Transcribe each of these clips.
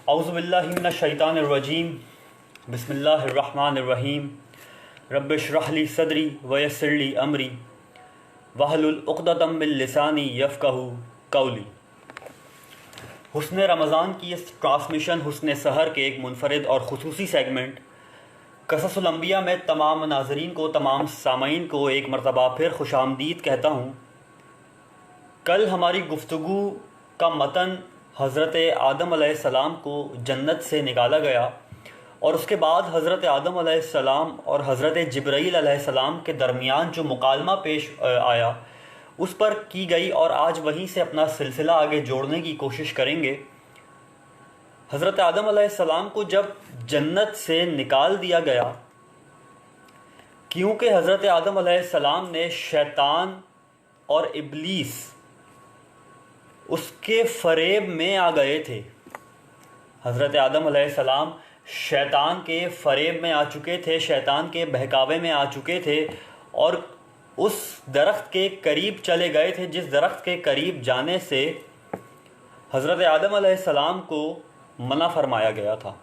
اعوذ باللہ من الشیطان الرجیم بسم اللہ الرحمن الرحیم رب اشرح لی صدری ویسر لی امری واحلل عقدۃ من لسانی یفقہوا قولی۔ حسن رمضان کی اس ٹرانسمیشن حسن سحر کے ایک منفرد اور خصوصی سیگمنٹ قصص الانبیاء میں تمام ناظرین کو، تمام سامعین کو ایک مرتبہ پھر خوش آمدید کہتا ہوں۔ کل ہماری گفتگو کا متن حضرت آدم علیہ السلام کو جنت سے نکالا گیا اور اس کے بعد حضرت آدم علیہ السلام اور حضرت جبرائیل علیہ السلام کے درمیان جو مکالمہ پیش آیا اس پر کی گئی، اور آج وہیں سے اپنا سلسلہ آگے جوڑنے کی کوشش کریں گے۔ حضرت آدم علیہ السلام کو جب جنت سے نکال دیا گیا، کیونکہ حضرت آدم علیہ السلام نے شیطان اور ابلیس اس کے فریب میں آ گئے تھے۔ حضرت آدم علیہ السلام شیطان کے فریب میں آ چکے تھے، شیطان کے بہکاوے میں آ چکے تھے، اور اس درخت کے قریب چلے گئے تھے جس درخت کے قریب جانے سے حضرت آدم علیہ السلام کو منع فرمایا گیا تھا۔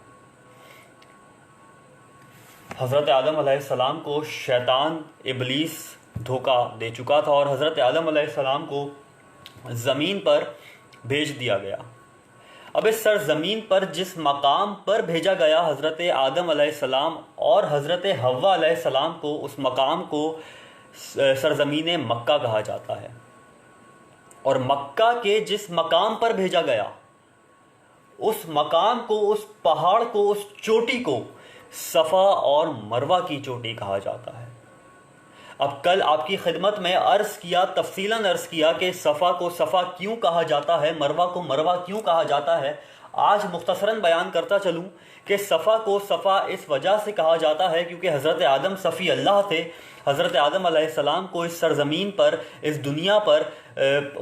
حضرت آدم علیہ السلام کو شیطان ابلیس دھوکہ دے چکا تھا اور حضرت آدم علیہ السلام کو زمین پر بھیج دیا گیا۔ اب اس سرزمین پر جس مقام پر بھیجا گیا حضرت آدم علیہ السلام اور حضرت حوا علیہ السلام کو، اس مقام کو سرزمین مکہ کہا جاتا ہے۔ اور مکہ کے جس مقام پر بھیجا گیا، اس مقام کو، اس پہاڑ کو، اس چوٹی کو صفا اور مروہ کی چوٹی کہا جاتا ہے۔ اب کل آپ کی خدمت میں تفصیلاً عرض کیا کہ صفا کو صفا کیوں کہا جاتا ہے، مروہ کو مروہ کیوں کہا جاتا ہے۔ آج مختصراً بیان کرتا چلوں کہ صفا کو صفا اس وجہ سے کہا جاتا ہے کیونکہ حضرت آدم صفی اللہ تھے۔ حضرت آدم علیہ السلام کو اس سرزمین پر، اس دنیا پر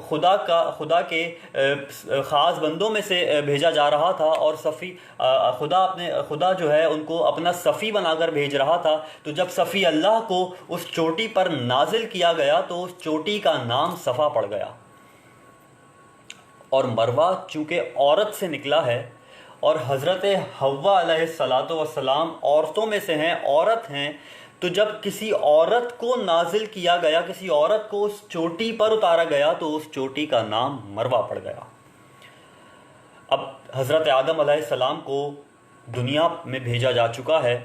خدا کے خاص بندوں میں سے بھیجا جا رہا تھا، اور خدا جو ہے ان کو اپنا صفی بنا کر بھیج رہا تھا۔ تو جب صفی اللہ کو اس چوٹی پر نازل کیا گیا تو اس چوٹی کا نام صفا پڑ گیا۔ اور مروہ چونکہ عورت سے نکلا ہے، اور حضرت حوا علیہ السلام عورتوں میں سے ہیں، عورت ہیں، تو جب کسی عورت کو نازل کیا گیا، کسی عورت کو اس چوٹی پر اتارا گیا تو اس چوٹی کا نام مروہ پڑ گیا۔ اب حضرت آدم علیہ السلام کو دنیا میں بھیجا جا چکا ہے،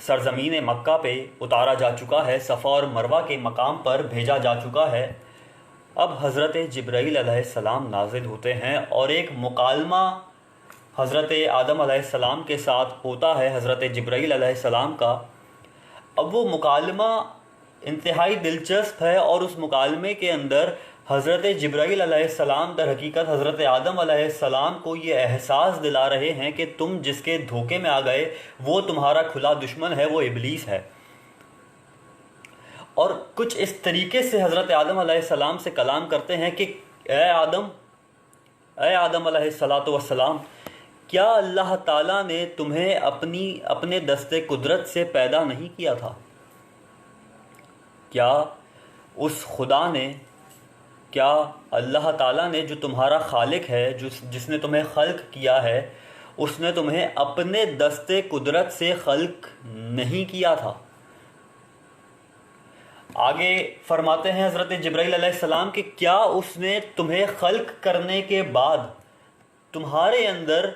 سرزمین مکہ پہ اتارا جا چکا ہے، صفا اور مروہ کے مقام پر بھیجا جا چکا ہے۔ اب حضرت جبرائیل علیہ السلام نازل ہوتے ہیں اور ایک مکالمہ حضرت آدم علیہ السلام کے ساتھ ہوتا ہے، حضرت جبرائیل علیہ السلام کا۔ اب وہ مکالمہ انتہائی دلچسپ ہے، اور اس مکالمے کے اندر حضرت جبرائیل علیہ السلام در حقیقت حضرت آدم علیہ السلام کو یہ احساس دلا رہے ہیں کہ تم جس کے دھوکے میں آ گئے وہ تمہارا کھلا دشمن ہے، وہ ابلیس ہے۔ اور کچھ اس طریقے سے حضرت آدم علیہ السلام سے کلام کرتے ہیں کہ اے آدم علیہ السلام، کیا اللہ تعالیٰ نے تمہیں اپنے دست قدرت سے پیدا نہیں کیا تھا؟ کیا اس خدا نے، کیا اللہ تعالیٰ نے جو تمہارا خالق ہے، جس نے تمہیں خلق کیا ہے، اس نے تمہیں اپنے دست قدرت سے خلق نہیں کیا تھا؟ آگے فرماتے ہیں حضرت جبرائیل علیہ السلام کہ کیا اس نے تمہیں خلق کرنے کے بعد تمہارے اندر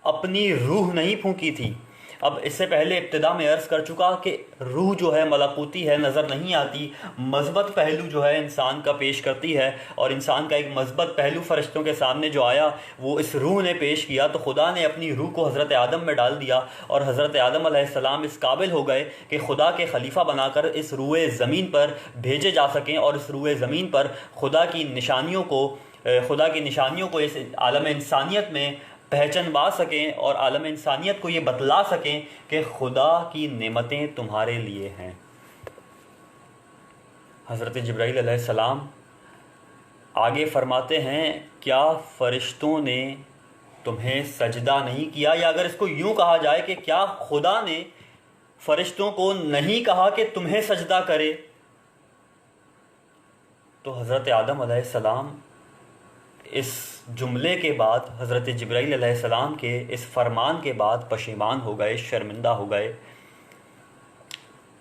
اپنی روح نہیں پھونکی تھی؟ اب اس سے پہلے ابتدا میں عرض کر چکا کہ روح جو ہے ملکوتی ہے، نظر نہیں آتی، مثبت پہلو جو ہے انسان کا پیش کرتی ہے، اور انسان کا ایک مثبت پہلو فرشتوں کے سامنے جو آیا وہ اس روح نے پیش کیا۔ تو خدا نے اپنی روح کو حضرت آدم میں ڈال دیا، اور حضرت آدم علیہ السلام اس قابل ہو گئے کہ خدا کے خلیفہ بنا کر اس روئے زمین پر بھیجے جا سکیں، اور اس روئے زمین پر خدا کی نشانیوں کو اس عالم انسانیت میں پہچنوا سکیں، اور عالم انسانیت کو یہ بتلا سکیں کہ خدا کی نعمتیں تمہارے لیے ہیں۔ حضرت جبرائیل علیہ السلام آگے فرماتے ہیں کیا فرشتوں نے تمہیں سجدہ نہیں کیا؟ یا اگر اس کو یوں کہا جائے کہ کیا خدا نے فرشتوں کو نہیں کہا کہ تمہیں سجدہ کرے؟ تو حضرت آدم علیہ السلام اس جملے کے بعد حضرت جبرائیل علیہ السلام کے اس فرمان کے بعد پشیمان ہو گئے، شرمندہ ہو گئے،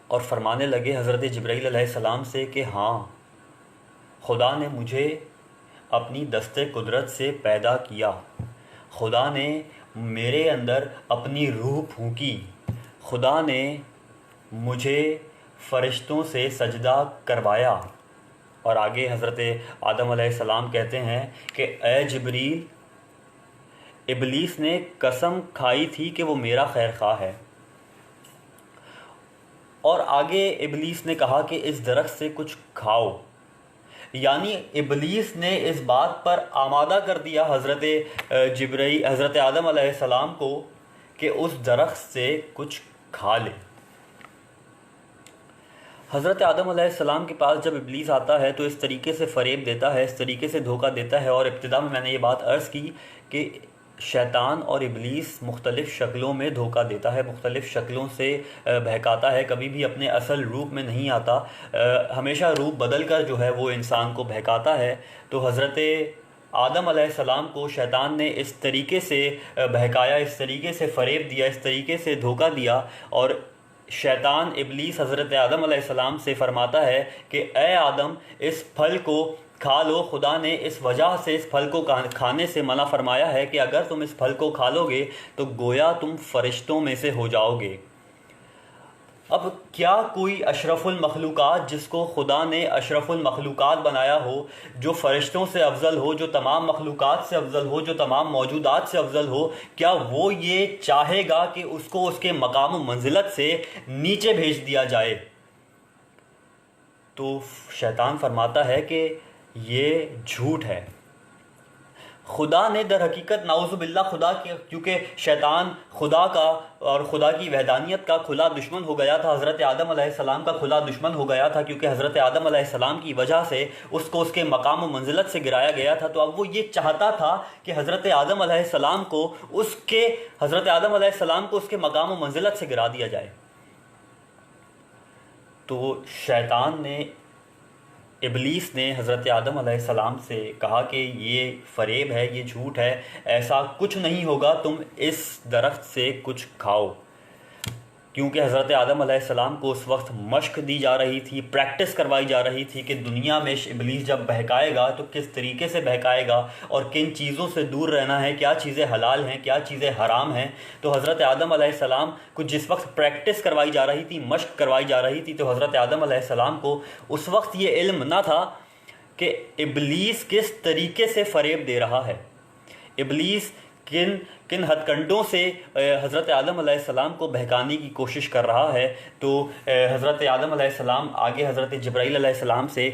اور فرمانے لگے حضرت جبرائیل علیہ السلام سے کہ ہاں، خدا نے مجھے اپنی دست قدرت سے پیدا کیا، خدا نے میرے اندر اپنی روح پھونکی، خدا نے مجھے فرشتوں سے سجدہ کروایا۔ اور آگے حضرت آدم علیہ السلام کہتے ہیں کہ اے جبریل، ابلیس نے قسم کھائی تھی کہ وہ میرا خیر خواہ ہے، اور آگے ابلیس نے کہا کہ اس درخت سے کچھ کھاؤ، یعنی ابلیس نے اس بات پر آمادہ کر دیا حضرت آدم علیہ السلام کو کہ اس درخت سے کچھ کھا لے۔ حضرت آدم علیہ السلام کے پاس جب ابلیس آتا ہے تو اس طریقے سے فریب دیتا ہے، اس طریقے سے دھوکہ دیتا ہے، اور ابتدا میں نے یہ بات عرض کی کہ شیطان اور ابلیس مختلف شکلوں میں دھوکہ دیتا ہے، مختلف شکلوں سے بہکاتا ہے، کبھی بھی اپنے اصل روپ میں نہیں آتا، ہمیشہ روپ بدل کر جو ہے وہ انسان کو بہکاتا ہے۔ تو حضرت آدم علیہ السلام کو شیطان نے اس طریقے سے بہکایا، اس طریقے سے فریب دیا، اس طریقے سے دھوکہ دیا، اور شیطان ابلیس حضرت آدم علیہ السلام سے فرماتا ہے کہ اے آدم، اس پھل کو کھا لو، خدا نے اس وجہ سے اس پھل کو کھانے سے منع فرمایا ہے کہ اگر تم اس پھل کو کھا لو گے تو گویا تم فرشتوں میں سے ہو جاؤ گے۔ اب کیا کوئی اشرف المخلوقات، جس کو خدا نے اشرف المخلوقات بنایا ہو، جو فرشتوں سے افضل ہو، جو تمام مخلوقات سے افضل ہو، جو تمام موجودات سے افضل ہو، کیا وہ یہ چاہے گا کہ اس کو اس کے مقام و منزلت سے نیچے بھیج دیا جائے؟ تو شیطان فرماتا ہے کہ یہ جھوٹ ہے۔ خدا نے در حقیقت نعوذ باللہ کیونکہ شیطان خدا کا اور خدا کی وحدانیت کا کھلا دشمن ہو گیا تھا، حضرت آدم علیہ السلام کا کھلا دشمن ہو گیا تھا، کیونکہ حضرت آدم علیہ السلام کی وجہ سے اس کو اس کے مقام و منزلت سے گرایا گیا تھا۔ تو اب وہ یہ چاہتا تھا کہ حضرت آدم علیہ السلام کو اس کے مقام و منزلت سے گرا دیا جائے۔ تو شیطان نے، ابلیس نے حضرت آدم علیہ السلام سے کہا کہ یہ فریب ہے، یہ جھوٹ ہے، ایسا کچھ نہیں ہوگا، تم اس درخت سے کچھ کھاؤ۔ کیونکہ حضرت آدم علیہ السلام کو اس وقت مشق دی جا رہی تھی، پریکٹس کروائی جا رہی تھی کہ دنیا میں ابلیس جب بہکائے گا تو کس طریقے سے بہکائے گا اور کن چیزوں سے دور رہنا ہے، کیا چیزیں حلال ہیں، کیا چیزیں حرام ہیں۔ تو حضرت آدم علیہ السلام کو جس وقت پریکٹس کروائی جا رہی تھی، مشق کروائی جا رہی تھی، تو حضرت آدم علیہ السلام کو اس وقت یہ علم نہ تھا کہ ابلیس کس طریقے سے فریب دے رہا ہے، ابلیس کن ہتھ کنڈوں سے حضرت آدم علیہ السلام کو بہکانے کی کوشش کر رہا ہے۔ تو حضرت آدم علیہ السلام آگے حضرت جبرائیل علیہ السلام سے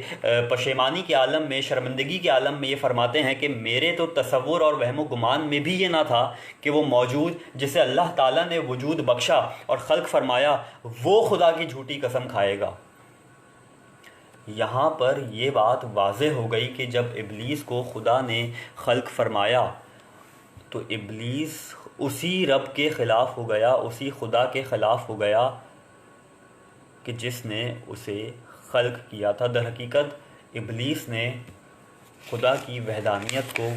پشیمانی کے عالم میں، شرمندگی کے عالم میں یہ فرماتے ہیں کہ میرے تو تصور اور وہم و گمان میں بھی یہ نہ تھا کہ وہ موجود جسے اللہ تعالیٰ نے وجود بخشا اور خلق فرمایا، وہ خدا کی جھوٹی قسم کھائے گا۔ یہاں پر یہ بات واضح ہو گئی کہ جب ابلیس کو خدا نے خلق فرمایا تو ابلیس اسی رب کے خلاف ہو گیا، اسی خدا کے خلاف ہو گیا کہ جس نے اسے خلق کیا تھا۔ در حقیقت ابلیس نے خدا کی وحدانیت کو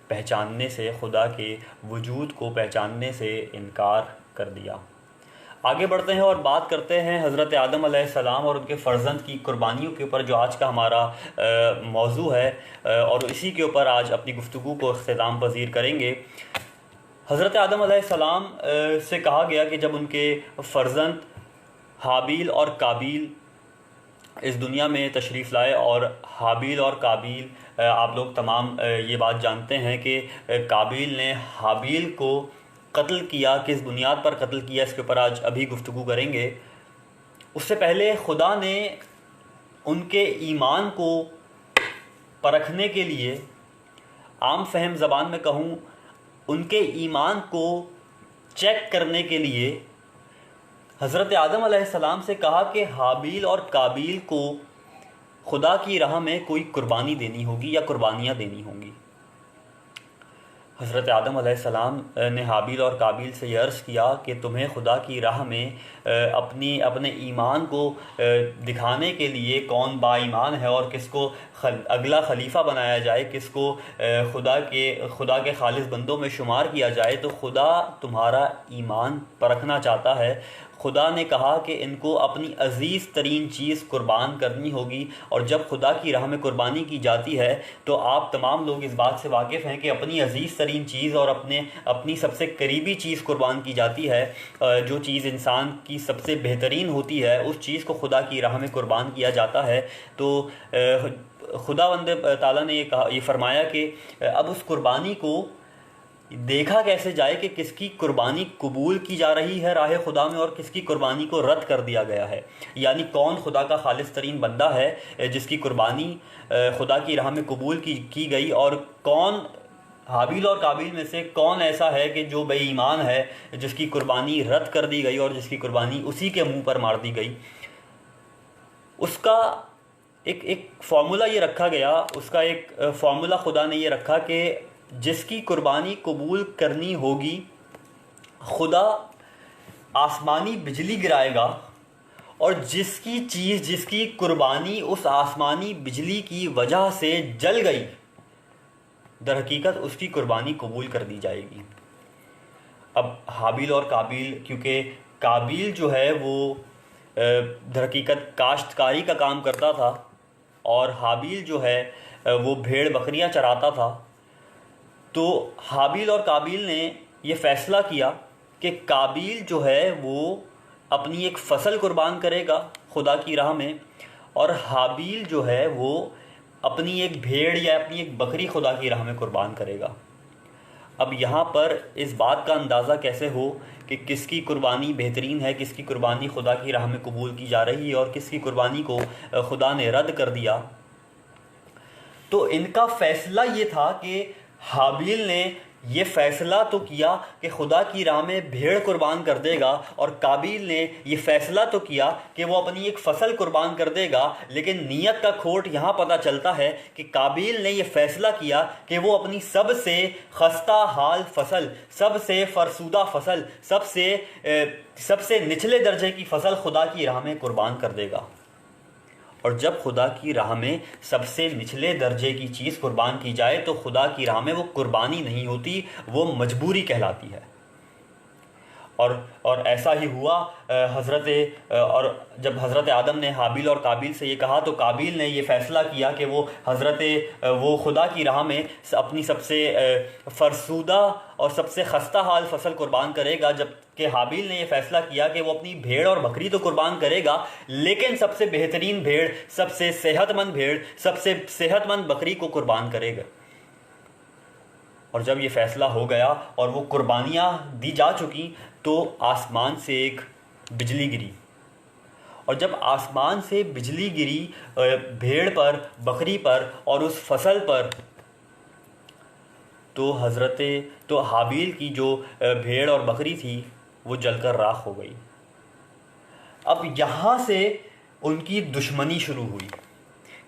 پہچاننے سے، خدا کے وجود کو پہچاننے سے انکار کر دیا۔ آگے بڑھتے ہیں اور بات کرتے ہیں حضرت آدم علیہ السلام اور ان کے فرزند کی قربانیوں کے اوپر، جو آج کا ہمارا موضوع ہے، اور اسی کے اوپر آج اپنی گفتگو کو اختتام پذیر کریں گے۔ حضرت آدم علیہ السلام سے کہا گیا کہ جب ان کے فرزند حابیل اور قابیل اس دنیا میں تشریف لائے، اور حابیل اور قابیل آپ لوگ تمام یہ بات جانتے ہیں کہ قابیل نے حابیل کو قتل کیا، کس بنیاد پر قتل کیا، اس کے اوپر آج ابھی گفتگو کریں گے۔ اس سے پہلے خدا نے ان کے ایمان کو پرکھنے کے لیے، عام فہم زبان میں کہوں، ان کے ایمان کو چیک کرنے کے لیے حضرت آدم علیہ السلام سے کہا کہ حابیل اور قابیل کو خدا کی راہ میں کوئی قربانی دینی ہوگی یا قربانیاں دینی ہوں گی۔ حضرت آدم علیہ السلام نے حابیل اور قابیل سے یہ عرض کیا کہ تمہیں خدا کی راہ میں اپنے ایمان کو دکھانے کے لیے کون با ایمان ہے اور کس کو اگلا خلیفہ بنایا جائے، کس کو خدا کے خالص بندوں میں شمار کیا جائے، تو خدا تمہارا ایمان پرکھنا چاہتا ہے۔ خدا نے کہا کہ ان کو اپنی عزیز ترین چیز قربان کرنی ہوگی، اور جب خدا کی راہ میں قربانی کی جاتی ہے تو آپ تمام لوگ اس بات سے واقف ہیں کہ اپنی عزیز ترین چیز اور اپنی سب سے قریبی چیز قربان کی جاتی ہے۔ جو چیز انسان کی سب سے بہترین ہوتی ہے اس چیز کو خدا کی راہ میں قربان کیا جاتا ہے۔ تو خداوند تعالیٰ نے یہ فرمایا کہ اب اس قربانی کو دیکھا کیسے جائے کہ کس کی قربانی قبول کی جا رہی ہے راہ خدا میں اور کس کی قربانی کو رد کر دیا گیا ہے، یعنی کون خدا کا خالص ترین بندہ ہے جس کی قربانی خدا کی راہ میں قبول کی گئی، اور کون حابیل اور قابیل میں سے کون ایسا ہے کہ جو بے ایمان ہے، جس کی قربانی رد کر دی گئی اور جس کی قربانی اسی کے منہ پر مار دی گئی۔ اس کا ایک فارمولا یہ رکھا گیا، اس کا ایک فارمولا خدا نے یہ رکھا کہ جس کی قربانی قبول کرنی ہوگی خدا آسمانی بجلی گرائے گا، اور جس کی قربانی اس آسمانی بجلی کی وجہ سے جل گئی، در حقیقت اس کی قربانی قبول کر دی جائے گی۔ اب حابیل اور قابیل، کیونکہ قابیل جو ہے وہ در حقیقت کاشتکاری کا کام کرتا تھا اور حابیل جو ہے وہ بھیڑ بکریاں چراتا تھا، تو حابیل اور قابیل نے یہ فیصلہ کیا کہ قابیل جو ہے وہ اپنی ایک فصل قربان کرے گا خدا کی راہ میں، اور حابیل جو ہے وہ اپنی ایک بھیڑ یا اپنی ایک بکری خدا کی راہ میں قربان کرے گا۔ اب یہاں پر اس بات کا اندازہ کیسے ہو کہ کس کی قربانی بہترین ہے، کس کی قربانی خدا کی راہ میں قبول کی جا رہی ہے اور کس کی قربانی کو خدا نے رد کر دیا؟ تو ان کا فیصلہ یہ تھا کہ حابیل نے یہ فیصلہ تو کیا کہ خدا کی راہ میں بھیڑ قربان کر دے گا، اور قابیل نے یہ فیصلہ تو کیا کہ وہ اپنی ایک فصل قربان کر دے گا، لیکن نیت کا کھوٹ یہاں پتہ چلتا ہے کہ قابیل نے یہ فیصلہ کیا کہ وہ اپنی سب سے خستہ حال فصل، سب سے فرسودہ فصل، سب سے نچلے درجے کی فصل خدا کی راہ میں قربان کر دے گا۔ اور جب خدا کی راہ میں سب سے نچلے درجے کی چیز قربان کی جائے تو خدا کی راہ میں وہ قربانی نہیں ہوتی، وہ مجبوری کہلاتی ہے۔ اور ایسا ہی ہوا اور جب حضرت آدم نے حابیل اور قابیل سے یہ کہا تو قابیل نے یہ فیصلہ کیا کہ وہ خدا کی راہ میں اپنی سب سے فرسودہ اور سب سے خستہ حال فصل قربان کرے گا، جبکہ حابیل نے یہ فیصلہ کیا کہ وہ اپنی بھیڑ اور بکری تو قربان کرے گا، لیکن سب سے بہترین بھیڑ، سب سے صحت مند بھیڑ، سب سے صحت مند بکری کو قربان کرے گا۔ اور جب یہ فیصلہ ہو گیا اور وہ قربانیاں دی جا چکی تو آسمان سے ایک بجلی گری، اور جب آسمان سے بجلی گری بھیڑ پر، بکری پر اور اس فصل پر، تو حابیل کی جو بھیڑ اور بکری تھی وہ جل کر راکھ ہو گئی۔ اب یہاں سے ان کی دشمنی شروع ہوئی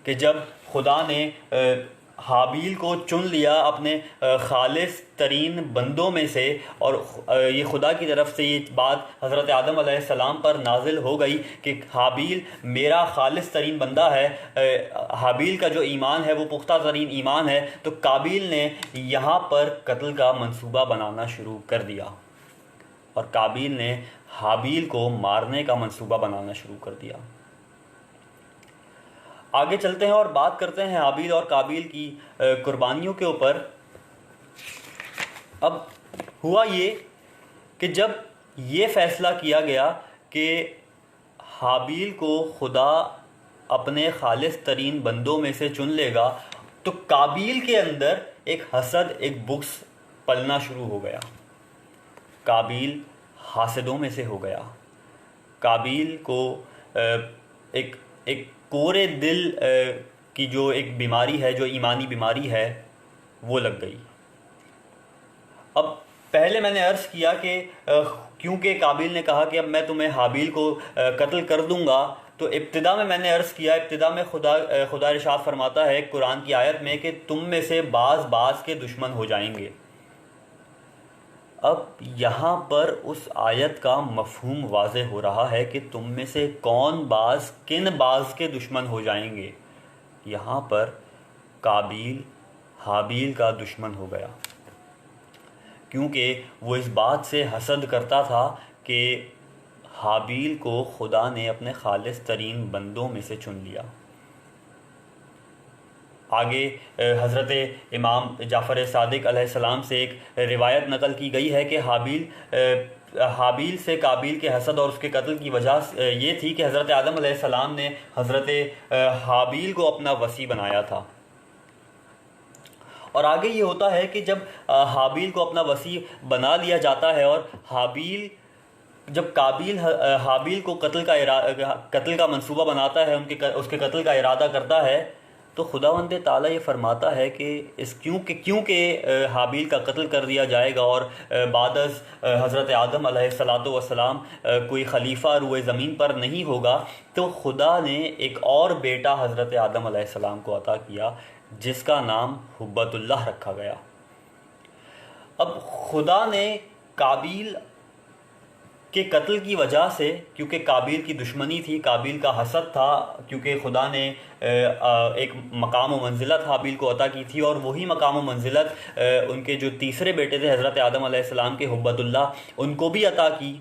کہ جب خدا نے حابیل کو چن لیا اپنے خالص ترین بندوں میں سے، اور یہ خدا کی طرف سے یہ بات حضرت آدم علیہ السلام پر نازل ہو گئی کہ حابیل میرا خالص ترین بندہ ہے، حابیل کا جو ایمان ہے وہ پختہ ترین ایمان ہے، تو قابیل نے یہاں پر قتل کا منصوبہ بنانا شروع کر دیا، اور قابیل نے حابیل کو مارنے کا منصوبہ بنانا شروع کر دیا۔ آگے چلتے ہیں اور بات کرتے ہیں حابیل اور قابیل کی قربانیوں کے اوپر۔ اب ہوا یہ کہ جب یہ فیصلہ کیا گیا کہ حابیل کو خدا اپنے خالص ترین بندوں میں سے چن لے گا، تو قابیل کے اندر ایک حسد، ایک بغض پلنا شروع ہو گیا۔ قابیل حاسدوں میں سے ہو گیا۔ قابیل کو ایک کورے دل کی جو ایک بیماری ہے، جو ایمانی بیماری ہے، وہ لگ گئی۔ اب پہلے میں نے عرض کیا کہ کیونکہ قابیل نے کہا کہ اب میں تمہیں حابیل کو قتل کر دوں گا، تو ابتدا میں نے عرض کیا، ابتدا میں خدا ارشاد فرماتا ہے قرآن کی آیت میں کہ تم میں سے بعض کے دشمن ہو جائیں گے، اب یہاں پر اس آیت کا مفہوم واضح ہو رہا ہے کہ تم میں سے کون باز کن باز کے دشمن ہو جائیں گے. یہاں پر قابیل حابیل کا دشمن ہو گیا، کیونکہ وہ اس بات سے حسد کرتا تھا کہ حابیل کو خدا نے اپنے خالص ترین بندوں میں سے چن لیا. آگے حضرت امام جعفر صادق علیہ السلام سے ایک روایت نقل کی گئی ہے کہ حابیل سے قابیل کے حسد اور اس کے قتل کی وجہ یہ تھی کہ حضرت آدم علیہ السلام نے حضرت حابیل کو اپنا وصی بنایا تھا. اور آگے یہ ہوتا ہے کہ جب حابیل کو اپنا وصی بنا لیا جاتا ہے اور جب قابیل حابیل کو قتل کا منصوبہ بناتا ہے، اس کے قتل کا ارادہ کرتا ہے، تو خداوند تعالیٰ یہ فرماتا ہے کہ کیونکہ حابیل کا قتل کر دیا جائے گا اور بعد از حضرت آدم علیہ السلام کوئی خلیفہ روئے زمین پر نہیں ہوگا، تو خدا نے ایک اور بیٹا حضرت آدم علیہ السلام کو عطا کیا جس کا نام حبت اللہ رکھا گیا. اب خدا نے قابیل کے قتل کی وجہ سے، کیونکہ قابیل کی دشمنی تھی، قابیل کا حسد تھا، کیونکہ خدا نے ایک مقام و منزلت حابیل کو عطا کی تھی، اور وہی مقام و منزلت ان کے جو تیسرے بیٹے تھے حضرت آدم علیہ السلام کے حبت اللہ، ان کو بھی عطا کی.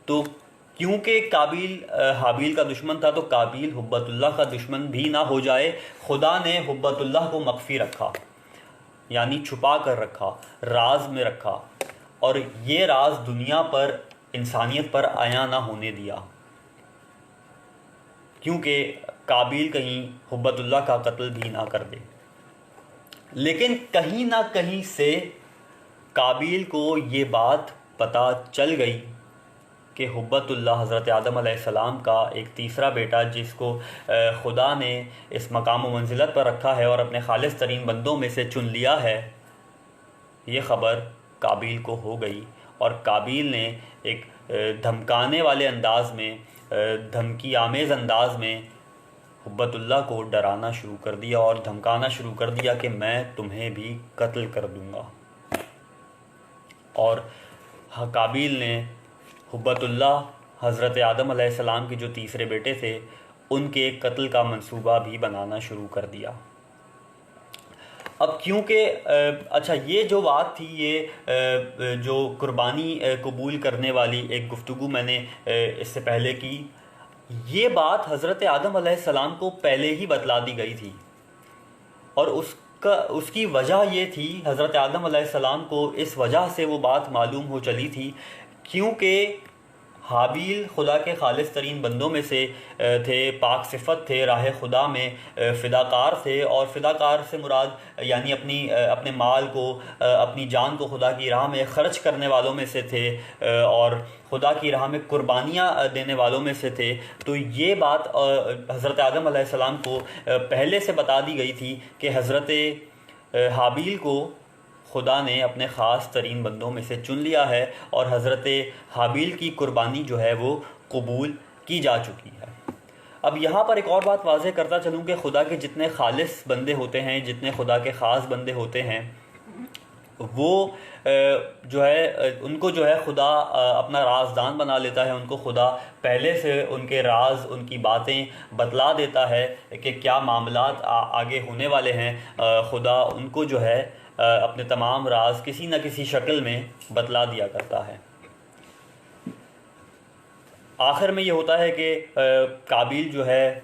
تو کیونکہ قابیل حابیل کا دشمن تھا تو قابیل حبت اللہ کا دشمن بھی نہ ہو جائے، خدا نے حبت اللہ کو مخفی رکھا، یعنی چھپا کر رکھا، راز میں رکھا، اور یہ راز دنیا پر انسانیت پر عیاں نہ ہونے دیا، کیونکہ قابیل کہیں حبت اللہ کا قتل بھی نہ کر دے. لیکن کہیں نہ کہیں سے قابیل کو یہ بات پتہ چل گئی کہ حبت اللہ حضرت آدم علیہ السلام کا ایک تیسرا بیٹا، جس کو خدا نے اس مقام و منزلت پر رکھا ہے اور اپنے خالص ترین بندوں میں سے چن لیا ہے، یہ خبر قابیل کو ہو گئی. اور قابیل نے ایک دھمکانے والے انداز میں، دھمکی آمیز انداز میں حبت اللہ کو ڈرانا شروع کر دیا اور دھمکانا شروع کر دیا کہ میں تمہیں بھی قتل کر دوں گا. اور قابیل نے حبت اللہ حضرت آدم علیہ السلام کے جو تیسرے بیٹے تھے ان کے قتل کا منصوبہ بھی بنانا شروع کر دیا. اب کیونکہ اچھا، یہ جو بات تھی، یہ جو قربانی قبول کرنے والی ایک گفتگو میں نے اس سے پہلے کی، یہ بات حضرت آدم علیہ السلام کو پہلے ہی بتلا دی گئی تھی، اور اس کی وجہ یہ تھی، حضرت آدم علیہ السلام کو اس وجہ سے وہ بات معلوم ہو چلی تھی کیونکہ حابیل خدا کے خالص ترین بندوں میں سے تھے، پاک صفت تھے، راہ خدا میں فداکار تھے، اور فداکار سے مراد یعنی اپنے مال کو، اپنی جان کو خدا کی راہ میں خرچ کرنے والوں میں سے تھے، اور خدا کی راہ میں قربانیاں دینے والوں میں سے تھے. تو یہ بات حضرت آدم علیہ السلام کو پہلے سے بتا دی گئی تھی کہ حضرت حابیل کو خدا نے اپنے خاص ترین بندوں میں سے چن لیا ہے، اور حضرت حابیل کی قربانی جو ہے وہ قبول کی جا چکی ہے. اب یہاں پر ایک اور بات واضح کرتا چلوں کہ خدا کے جتنے خالص بندے ہوتے ہیں، جتنے خدا کے خاص بندے ہوتے ہیں، وہ جو ہے ان کو جو ہے خدا اپنا رازدان بنا لیتا ہے. ان کو خدا پہلے سے ان کے راز، ان کی باتیں بتلا دیتا ہے کہ کیا معاملات آگے ہونے والے ہیں. خدا ان کو جو ہے اپنے تمام راز کسی نہ کسی شکل میں بتلا دیا کرتا ہے. آخر میں یہ ہوتا ہے کہ قابیل جو ہے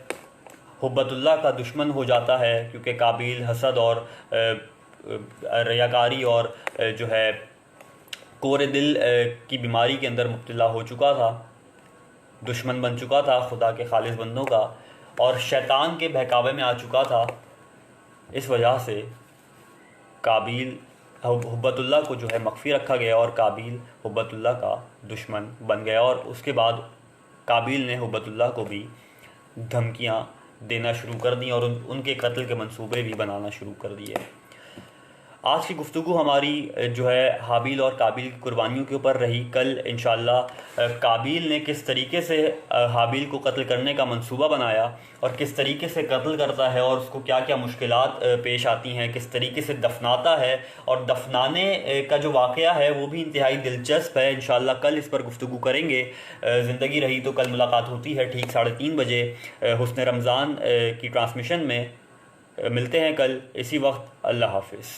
حبت اللہ کا دشمن ہو جاتا ہے، کیونکہ قابیل حسد اور ریاکاری اور جو ہے کور دل کی بیماری کے اندر مبتلا ہو چکا تھا، دشمن بن چکا تھا خدا کے خالص بندوں کا، اور شیطان کے بہکاوے میں آ چکا تھا. اس وجہ سے قابیل حبت اللہ کو جو ہے مخفی رکھا گیا، اور قابیل حبت اللہ کا دشمن بن گیا. اور اس کے بعد قابیل نے حبت اللہ کو بھی دھمکیاں دینا شروع کر دیں اور ان کے قتل کے منصوبے بھی بنانا شروع کر دیے. آج کی گفتگو ہماری جو ہے حابیل اور قابیل کی قربانیوں کے اوپر رہی. کل انشاءاللہ قابیل نے کس طریقے سے حابیل کو قتل کرنے کا منصوبہ بنایا اور کس طریقے سے قتل کرتا ہے اور اس کو کیا کیا مشکلات پیش آتی ہیں, کس طریقے سے دفناتا ہے, اور دفنانے کا جو واقعہ ہے وہ بھی انتہائی دلچسپ ہے. انشاءاللہ کل اس پر گفتگو کریں گے. زندگی رہی تو کل ملاقات ہوتی ہے ٹھیک 3:30 بجے حسن رمضان کی ٹرانسمیشن میں. ملتے ہیں کل اسی وقت. اللہ حافظ.